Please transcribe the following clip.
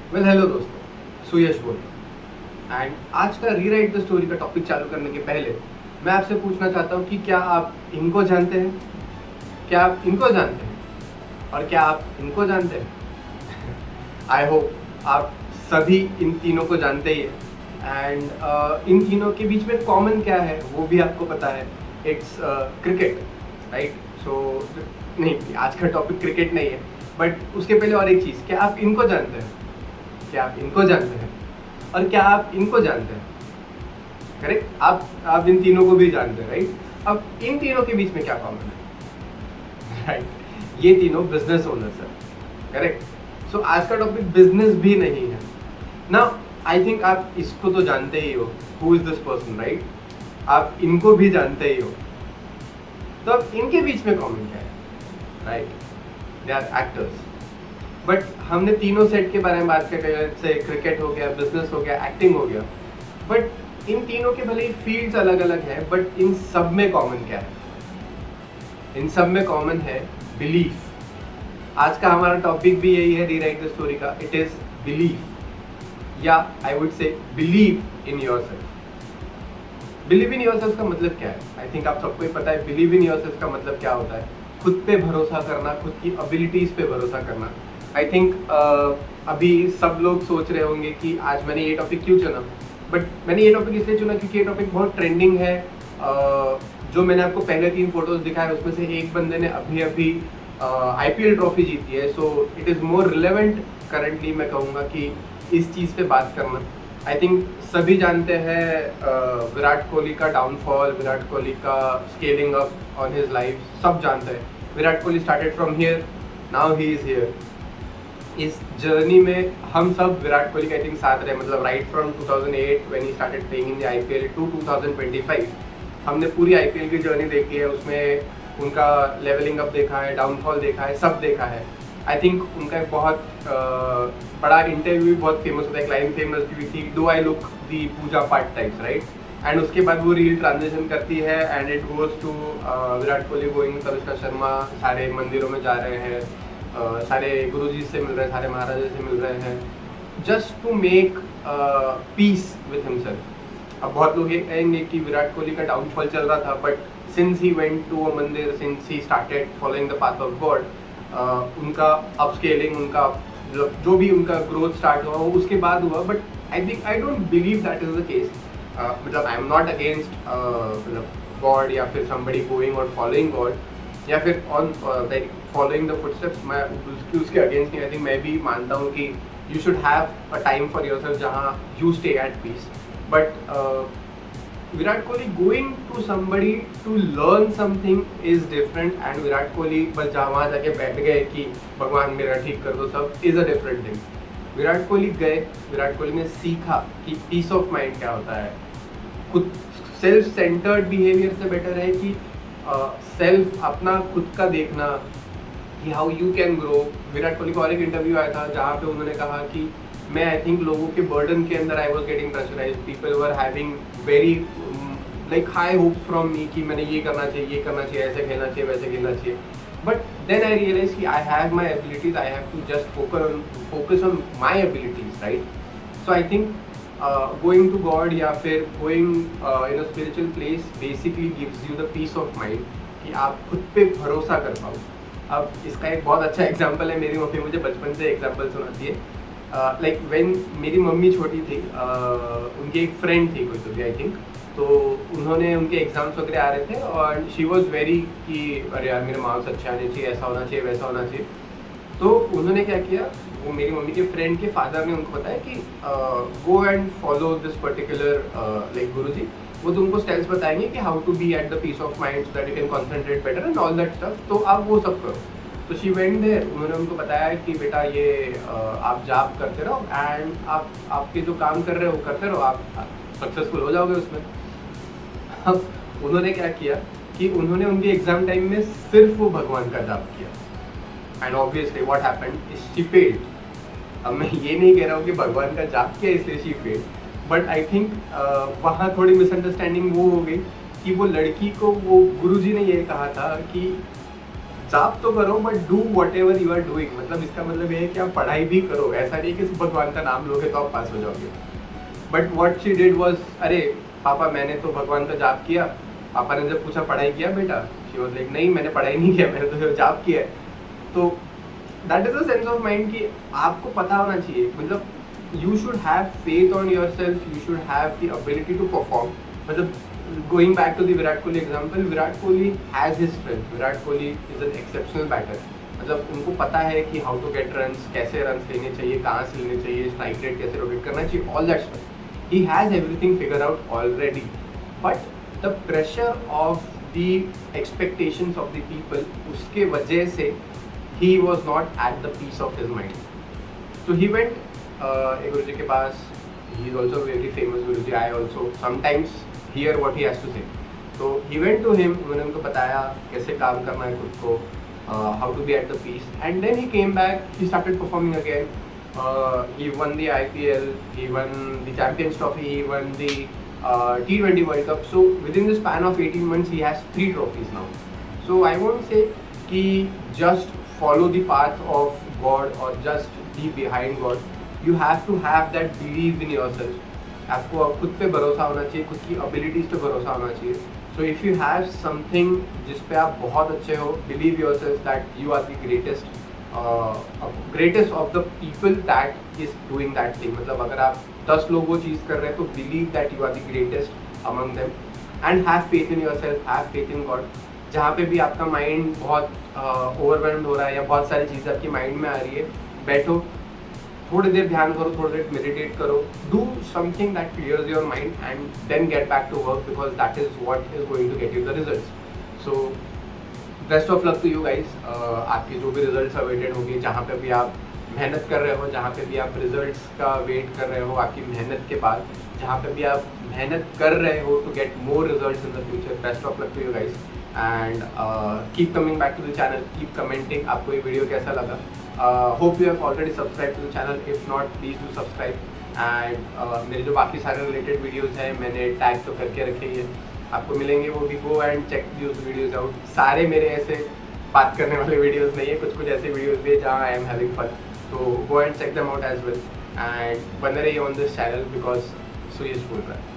Hello दोस्तों, सुयश बोल रहा हूँ। एंड आज का रीराइट द स्टोरी का टॉपिक चालू करने के पहले मैं आपसे पूछना चाहता हूँ कि क्या आप इनको जानते हैं? क्या आप इनको जानते हैं? और क्या आप इनको जानते हैं? आई होप आप सभी इन तीनों को जानते ही हैं। एंड इन तीनों के बीच में कॉमन क्या है वो भी आपको पता है। It's cricket, right? सो नहीं, आज का टॉपिक क्रिकेट नहीं है, बट उसके पहले और एक चीज़, क्या आप इनको जानते हैं? क्या आप इनको जानते हैं? और क्या आप इनको जानते हैं? करेक्ट, आप इन तीनों को भी जानते हैं, राइट? अब इन तीनों के बीच में क्या कॉमन है? राइट, ये तीनों बिजनेस ओनर्स हैं। करेक्ट। सो आज का टॉपिक बिजनेस भी नहीं है ना। आई थिंक आप इसको तो जानते ही हो, who is this person, right? आप इनको भी जानते ही हो। तो अब इनके बीच में कॉमन क्या है? Right, they are actors. But हमने तीनों सेट के बारे में बात कर, जैसे क्रिकेट हो गया, बिजनेस हो गया, एक्टिंग हो गया। बट इन तीनों के भले ही फील्ड्स अलग अलग हैं, बट इन सब में कॉमन क्या है? इन सब में कॉमन है बिलीफ। आज का हमारा टॉपिक भी यही है रीराइट द स्टोरी का। इट इज बिलीफ, या I would say believe in yourself. Believe in yourself का मतलब क्या है? आई थिंक आप सबको ही पता है बिलीव इन योरसेल्फ का मतलब क्या होता है। खुद पे भरोसा करना, खुद की एबिलिटीज पे भरोसा करना। आई थिंक अभी सब लोग सोच रहे होंगे कि आज मैंने ये टॉपिक क्यों चुना। बट मैंने ये टॉपिक इसलिए चुना क्योंकि ये टॉपिक बहुत ट्रेंडिंग है। जो मैंने आपको पहले 3 फोटोज दिखाए उसमें से एक बंदे ने अभी अभी IPL ट्रॉफी जीती है। So it is more relevant currently, मैं कहूँगा कि इस चीज़ पे बात करना। आई थिंक सभी जानते हैं विराट कोहली का डाउनफॉल, विराट कोहली का scaling up on his life, सब जानते हैं। Virat Kohli started from here, now he is here. इस जर्नी में हम सब विराट कोहली के आई थिंक साथ रहे, मतलब right from 2008 when he started playing in the IPL to 2025 हमने पूरी IPL की जर्नी देखी है। उसमें उनका लेवलिंग अप देखा है, डाउनफॉल देखा है, सब देखा है। आई थिंक उनका एक बहुत बड़ा इंटरव्यू बहुत फेमस होता है, एक लाइन फेमस हुई थी, डू आई लुक दी पूजा पाठ टाइप्स, राइट? एंड उसके बाद वो रील ट्रांजिशन करती है and it goes to Virat Kohli going, करुष्का शर्मा सारे मंदिरों में जा रहे हैं, सारे गुरुजी से मिल रहे हैं, सारे महाराजा से मिल रहे हैं, just to make peace with himself. अब बहुत लोग ये कहेंगे कि विराट कोहली का डाउनफॉल चल रहा था, but since he went to a mandir, since he started following the path of God, उनका अपस्केलिंग, उनका जो भी उनका ग्रोथ स्टार्ट हुआ वो उसके बाद हुआ। But I don't believe that is the case. मतलब आई एम नॉट अगेंस्ट मतलब गॉड या फिर समबडी गोइंग और फॉलोइंग गॉड या फिर on like following the footsteps, मैं उसके अगेंस्ट नहीं। आई थिंक मैं भी मानता हूँ कि you should have a time for yourself जहाँ you stay at peace. But Virat Kohli going to somebody to learn something is different, and Virat Kohli बस जहाँ वहाँ जाके बैठ गए कि भगवान मेरा ठीक कर दो सब, is a different thing. Virat Kohli गए, विराट कोहली ने सीखा कि पीस ऑफ माइंड क्या होता है। खुद सेल्फ सेंटर्ड बिहेवियर से बेटर है कि सेल्फ अपना खुद का देखना कि how you can grow. Virat Kohli का और एक इंटरव्यू आया था जहाँ पे उन्होंने कहा कि मैं आई थिंक लोगों के बर्डन के अंदर I was getting pressurize, people were having very like high hopes from me कि मैंने ये करना चाहिए, ये करना चाहिए, ऐसे खेलना चाहिए, वैसे खेलना चाहिए। बट देन आई रियलाइज कि I have my abilities, I have to just focus on my abilities, right? So I think going to God या फिर going in a spiritual place basically gives you the peace of mind कि आप खुद पे भरोसा कर पाओ। अब इसका एक बहुत अच्छा एग्जाम्पल है, मेरी मम्मी मुझे बचपन से एग्जाम्पल सुनाती है। लाइक व्हेन मेरी मम्मी छोटी थी, उनकी एक फ्रेंड थी कोई तो भी आई थिंक, तो उन्होंने उनके एग्जाम्स वगैरह आ रहे थे और शी वॉज वेरी कि अरे यार मेरे मार्क्स अच्छे आने चाहिए, ऐसा होना चाहिए, वैसा होना चाहिए। तो उन्होंने क्या किया, वो मेरी मम्मी के फ्रेंड के फादर ने उनको बताया कि go and follow this particular like guruji, वो तुमको स्टेप्स बताएंगे कि how to be at the peace of mind so that you can concentrate better and all that stuff, तो आप वो सब करो। तो शी वेंट देयर, उन्होंने उनको बताया कि बेटा ये आप जाप करते रहो एंड आपके जो काम कर रहे हो करते रहो, आप सक्सेसफुल हो जाओगे उसमें। अब उन्होंने क्या किया कि उन्होंने उनके एग्जाम टाइम में सिर्फ वो भगवान का जाप किया and obviously what happened is she failed. अब मैं ये नहीं कह रहा हूँ कि भगवान का जाप किया इसलिए she failed, but I think वहाँ थोड़ी मिसअंडरस्टैंडिंग वो हो गई कि वो लड़की को वो गुरुजी ने ये कहा था कि जाप तो करो but do whatever you are doing. मतलब इसका मतलब ये है कि आप पढ़ाई भी करो, ऐसा नहीं कि सिर्फ भगवान का नाम लोगे तो आप पास हो जाओगे। But what she did was, अरे पापा मैंने तो भगवान का जाप किया। पापा ने जब पूछा पढ़ाई किया बेटा, शी वॉज लाइक नहीं मैंने पढ़ाई नहीं किया, मैंने तो जाप किया है। तो that is a sense of mind कि आपको पता होना चाहिए, मतलब you should have faith on yourself, you should have the ability to perform. मतलब going back to the Virat Kohli example, Virat Kohli has his strength, Virat Kohli is an exceptional batter. मतलब उनको पता है कि हाउ टू गेट रन्स, कैसे रन्स लेने चाहिए, कहाँ से लेने चाहिए, स्ट्राइक रेट कैसे रोटेट करना चाहिए, all that stuff he has everything figured out already. But the pressure of the expectations of the people, uske wajah se he was not at the peace of his mind. So he went एक गुरुजी के पास, he is also very famous Guruji, I also sometimes hear what he has to say. So he went to him, उन्होंने उनको बताया कैसे काम करना है खुद को, how to be at the peace, and then he came back, he started performing again. He won the IPL, he won the Champions Trophy, he won the T20 World Cup. So within the span of 18 months, he has 3 trophies now. So I won't say कि just follow the path of God or just be behind God. You have to have that belief in yourself. आपको खुद पे भरोसा होना चाहिए, खुद की abilities पे भरोसा होना चाहिए. So if you have something जिस पे आप बहुत अच्छे हो, believe yourself that you are the greatest. Greatest of the people that is doing that thing. मतलब अगर आप 10 लोग वो चीज़ कर रहे हैं तो believe that you are the greatest among them and have faith in yourself, have faith in God. जहाँ पे भी आपका माइंड बहुत ओवरवेल्म्ड हो रहा है या बहुत सारी चीज़ें आपकी माइंड में आ रही है, बैठो, थोड़ी देर ध्यान करो, थोड़ी देर मेडिटेट करो, do something that clears your mind and then get back to work, because that is what is going to get you the results. So best of luck to you guys. आपके जो भी results awaited होंगे, जहाँ पे भी आप मेहनत कर रहे हो, जहाँ पे भी आप रिजल्ट्स का वेट कर रहे हो आपकी मेहनत के बाद, जहाँ पे भी आप मेहनत कर रहे हो to get more results in the future, best of luck to you guys and keep coming back to the channel, keep commenting आपको ये वीडियो कैसा लगा। Hope you have already subscribe to the channel, if not please do subscribe and मेरे जो बाकी सारे related videos हैं मैंने टैग तो करके रखे ही है, आपको मिलेंगे, वो भी go and check those videos out. सारे मेरे ऐसे बात करने वाले वीडियोज़ नहीं है, कुछ कुछ ऐसे वीडियोज़ भी है जहाँ आई एम हैविंग फन, तो go and check them out as well and बने रहिए on this channel because Suyash बोल रहा है।